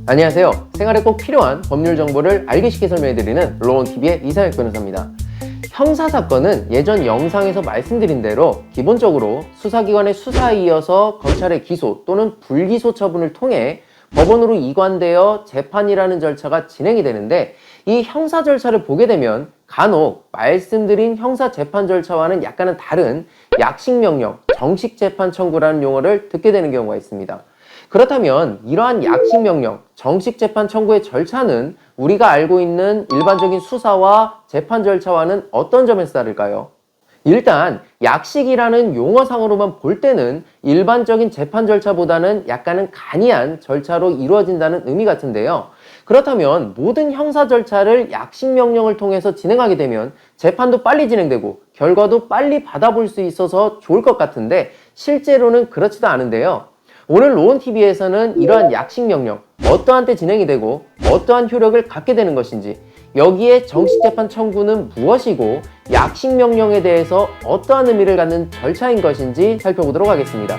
안녕하세요. 생활에 꼭 필요한 법률 정보를 알기 쉽게 설명해드리는 로원TV의 이상혁 변호사입니다. 형사사건은 예전 영상에서 말씀드린 대로 기본적으로 수사기관의 수사에 이어서 검찰의 기소 또는 불기소 처분을 통해 법원으로 이관되어 재판이라는 절차가 진행이 되는데, 이 형사 절차를 보게 되면 간혹 말씀드린 형사 재판 절차와는 약간은 다른 약식명령, 정식재판 청구라는 용어를 듣게 되는 경우가 있습니다. 그렇다면 이러한 약식명령, 정식재판 청구의 절차는 우리가 알고 있는 일반적인 수사와 재판 절차와는 어떤 점에서 다를까요? 일단 약식이라는 용어상으로만 볼 때는 일반적인 재판 절차보다는 약간은 간이한 절차로 이루어진다는 의미 같은데요. 그렇다면 모든 형사 절차를 약식명령을 통해서 진행하게 되면 재판도 빨리 진행되고 결과도 빨리 받아볼 수 있어서 좋을 것 같은데, 실제로는 그렇지도 않은데요. 오늘 로원TV에서는 이러한 약식명령, 어떠한 때 진행이 되고 어떠한 효력을 갖게 되는 것인지, 여기에 정식재판 청구는 무엇이고 약식명령에 대해서 어떠한 의미를 갖는 절차인 것인지 살펴보도록 하겠습니다.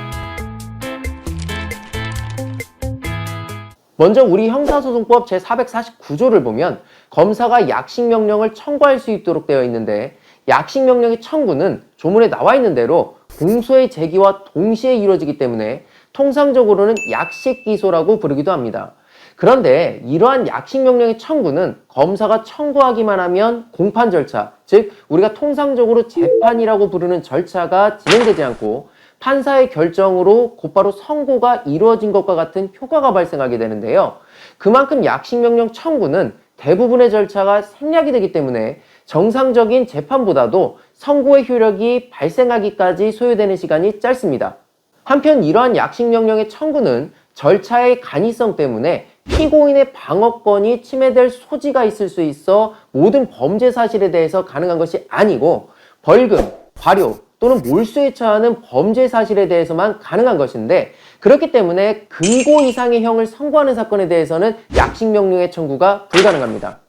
먼저 우리 형사소송법 제449조를 보면 검사가 약식명령을 청구할 수 있도록 되어 있는데, 약식명령의 청구는 조문에 나와 있는 대로 공소의 제기와 동시에 이루어지기 때문에 통상적으로는 약식기소라고 부르기도 합니다. 그런데 이러한 약식명령의 청구는 검사가 청구하기만 하면 공판 절차, 즉 우리가 통상적으로 재판이라고 부르는 절차가 진행되지 않고 판사의 결정으로 곧바로 선고가 이루어진 것과 같은 효과가 발생하게 되는데요. 그만큼 약식명령 청구는 대부분의 절차가 생략이 되기 때문에 정상적인 재판보다도 선고의 효력이 발생하기까지 소요되는 시간이 짧습니다. 한편 이러한 약식명령의 청구는 절차의 간이성 때문에 피고인의 방어권이 침해될 소지가 있을 수 있어 모든 범죄 사실에 대해서 가능한 것이 아니고, 벌금, 과료 또는 몰수에 처하는 범죄 사실에 대해서만 가능한 것인데, 그렇기 때문에 금고 이상의 형을 선고하는 사건에 대해서는 약식명령의 청구가 불가능합니다.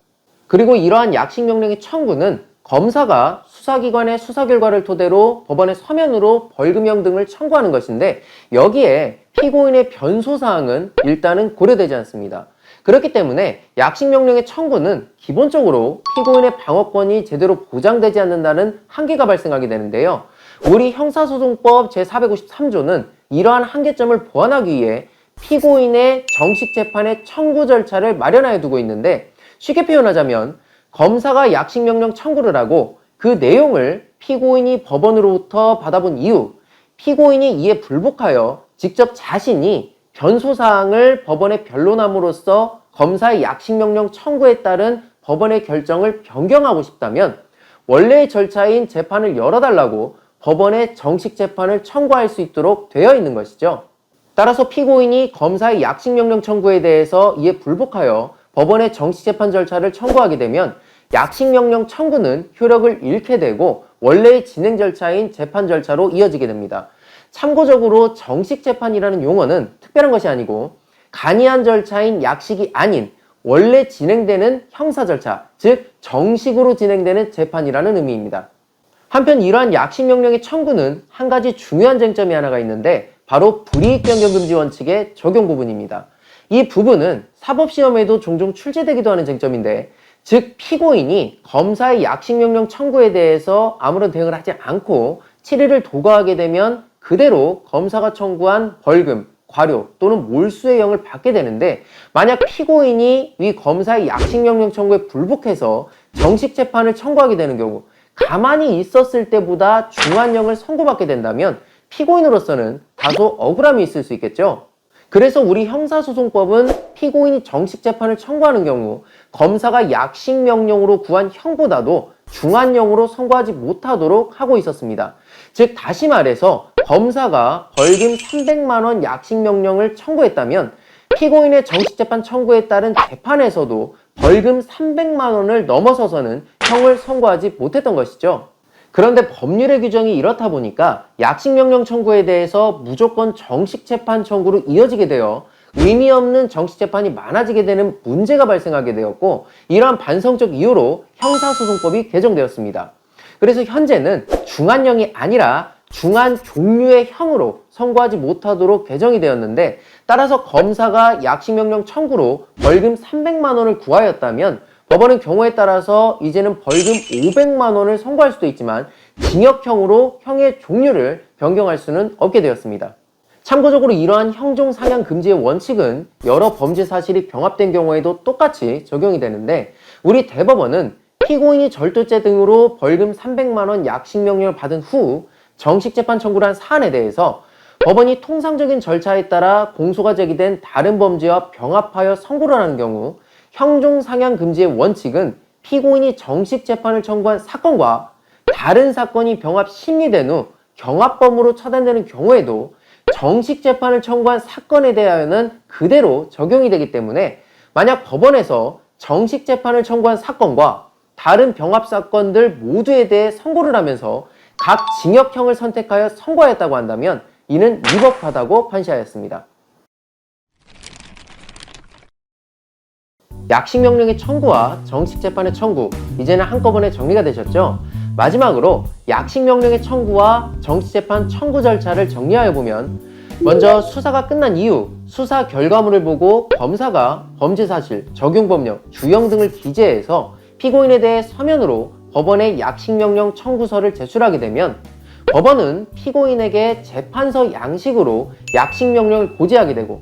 그리고 이러한 약식명령의 청구는 검사가 수사기관의 수사 결과를 토대로 법원에 서면으로 벌금형 등을 청구하는 것인데, 여기에 피고인의 변소사항은 일단은 고려되지 않습니다. 그렇기 때문에 약식명령의 청구는 기본적으로 피고인의 방어권이 제대로 보장되지 않는다는 한계가 발생하게 되는데요. 우리 형사소송법 제453조는 이러한 한계점을 보완하기 위해 피고인의 정식재판의 청구 절차를 마련하여 두고 있는데, 쉽게 표현하자면 검사가 약식명령 청구를 하고 그 내용을 피고인이 법원으로부터 받아본 이후 피고인이 이에 불복하여 직접 자신이 변소사항을 법원에 변론함으로써 검사의 약식명령 청구에 따른 법원의 결정을 변경하고 싶다면 원래의 절차인 재판을 열어달라고 법원에 정식재판을 청구할 수 있도록 되어 있는 것이죠. 따라서 피고인이 검사의 약식명령 청구에 대해서 이에 불복하여 법원의 정식재판 절차를 청구하게 되면 약식명령 청구는 효력을 잃게 되고 원래의 진행 절차인 재판 절차로 이어지게 됩니다. 참고적으로 정식재판이라는 용어는 특별한 것이 아니고 간이한 절차인 약식이 아닌 원래 진행되는 형사 절차, 즉 정식으로 진행되는 재판이라는 의미입니다. 한편 이러한 약식명령의 청구는 한 가지 중요한 쟁점이 하나가 있는데, 바로 불이익변경금지 원칙의 적용 부분입니다. 이 부분은 사법시험에도 종종 출제되기도 하는 쟁점인데, 즉 피고인이 검사의 약식명령 청구에 대해서 아무런 대응을 하지 않고 7일을 도과하게 되면 그대로 검사가 청구한 벌금, 과료 또는 몰수의 형을 받게 되는데, 만약 피고인이 위 검사의 약식명령 청구에 불복해서 정식재판을 청구하게 되는 경우 가만히 있었을 때보다 중한 형을 선고받게 된다면 피고인으로서는 다소 억울함이 있을 수 있겠죠. 그래서 우리 형사소송법은 피고인이 정식재판을 청구하는 경우 검사가 약식명령으로 구한 형보다도 중한형으로 선고하지 못하도록 하고 있었습니다. 즉 다시 말해서 검사가 벌금 300만 원 약식명령을 청구했다면 피고인의 정식재판 청구에 따른 재판에서도 벌금 300만 원을 넘어서서는 형을 선고하지 못했던 것이죠. 그런데 법률의 규정이 이렇다 보니까 약식명령 청구에 대해서 무조건 정식재판 청구로 이어지게 되어 의미 없는 정식재판이 많아지게 되는 문제가 발생하게 되었고, 이러한 반성적 이유로 형사소송법이 개정되었습니다. 그래서 현재는 중한형이 아니라 중한 종류의 형으로 선고하지 못하도록 개정이 되었는데, 따라서 검사가 약식명령 청구로 벌금 300만 원을 구하였다면 법원은 경우에 따라서 이제는 벌금 500만 원을 선고할 수도 있지만 징역형으로 형의 종류를 변경할 수는 없게 되었습니다. 참고적으로 이러한 형종 상향 금지의 원칙은 여러 범죄 사실이 병합된 경우에도 똑같이 적용이 되는데, 우리 대법원은 피고인이 절도죄 등으로 벌금 300만 원 약식명령을 받은 후 정식 재판 청구를 한 사안에 대해서 법원이 통상적인 절차에 따라 공소가 제기된 다른 범죄와 병합하여 선고를 하는 경우 형종 상향 금지의 원칙은 피고인이 정식 재판을 청구한 사건과 다른 사건이 병합 심리된 후 경합범으로 처단되는 경우에도 정식 재판을 청구한 사건에 대하여는 그대로 적용이 되기 때문에, 만약 법원에서 정식 재판을 청구한 사건과 다른 병합 사건들 모두에 대해 선고를 하면서 각 징역형을 선택하여 선고하였다고 한다면 이는 위법하다고 판시하였습니다. 약식명령의 청구와 정식 재판의 청구, 이제는 한꺼번에 정리가 되셨죠? 마지막으로 약식명령의 청구와 정식 재판 청구 절차를 정리하여 보면, 먼저 수사가 끝난 이후 수사 결과물을 보고 검사가 범죄 사실, 적용 법령, 주형 등을 기재해서 피고인에 대해 서면으로 법원에 약식명령 청구서를 제출하게 되면 법원은 피고인에게 재판서 양식으로 약식명령을 고지하게 되고,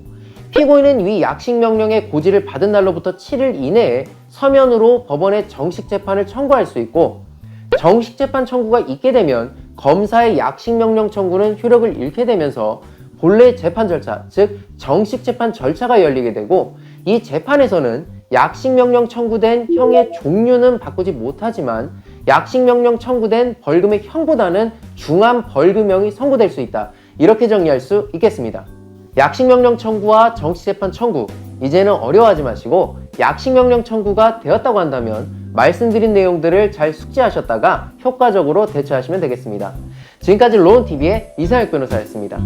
피고인은 위 약식명령의 고지를 받은 날로부터 7일 이내에 서면으로 법원에 정식 재판을 청구할 수 있고, 정식 재판 청구가 있게 되면 검사의 약식명령 청구는 효력을 잃게 되면서 본래 재판 절차, 즉 정식 재판 절차가 열리게 되고, 이 재판에서는 약식명령 청구된 형의 종류는 바꾸지 못하지만 약식명령 청구된 벌금의 형보다는 중한 벌금형이 선고될 수 있다, 이렇게 정리할 수 있겠습니다. 약식명령 청구와 정식재판 청구, 이제는 어려워하지 마시고 약식명령 청구가 되었다고 한다면 말씀드린 내용들을 잘 숙지하셨다가 효과적으로 대처하시면 되겠습니다. 지금까지 로운TV의 이상혁 변호사였습니다.